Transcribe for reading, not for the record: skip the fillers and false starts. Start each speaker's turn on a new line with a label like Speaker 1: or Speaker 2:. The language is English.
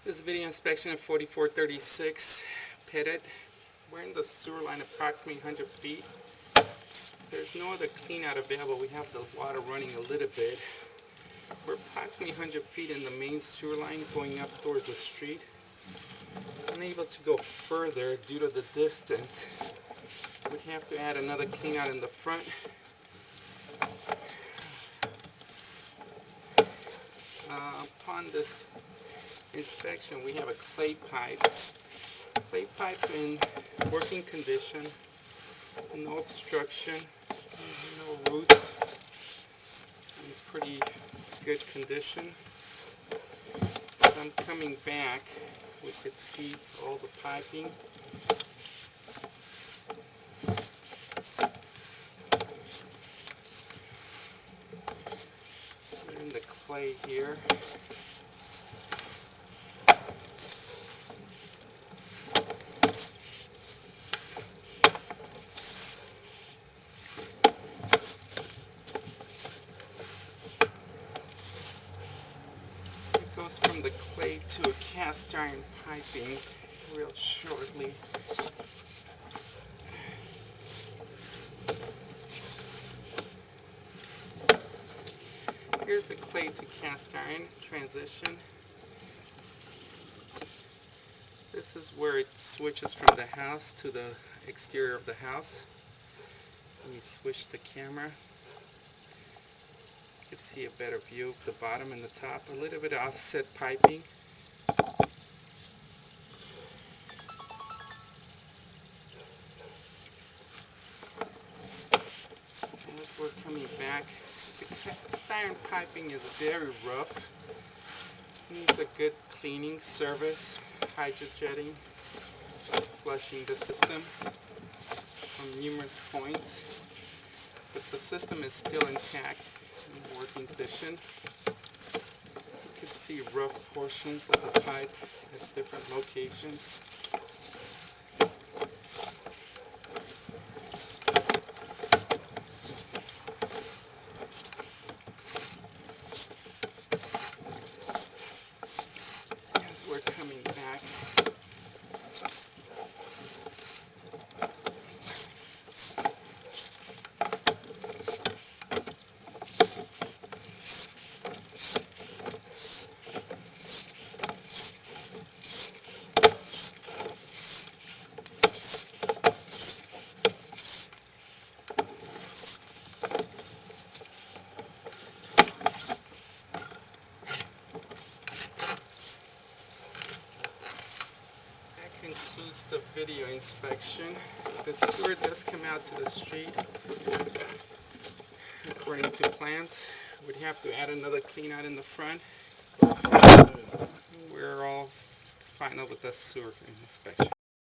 Speaker 1: This is video inspection of 4436 Petit. We're in the sewer line approximately 100 feet. There's no other clean out available. We have the water running a little bit. We're approximately 100 feet in the main sewer line going up towards the street. Unable to go further due to the distance. We'd have to add another clean out in the front. Upon this inspection, we have a clay pipe. Clay pipe in working condition, no obstruction, no roots, in pretty good condition. As I'm coming back, we could see all the piping. We're in the clay here. Goes from the clay to a cast iron piping real shortly. Here's the clay to cast iron transition. This is where it switches from the house to the exterior of the house. Let me switch the camera. You can see a better view of the bottom and the top. A little bit of offset piping. As we're coming back, the cast iron piping is very rough. Needs a good cleaning service, hydrojetting, flushing the system from numerous points. But the system is still intact. In working condition. You can see rough portions of the pipe at different locations. As we're coming back, concludes the video inspection. The sewer does come out to the street according to plans. We'd have to add another clean out in the front. We're all final with the sewer inspection.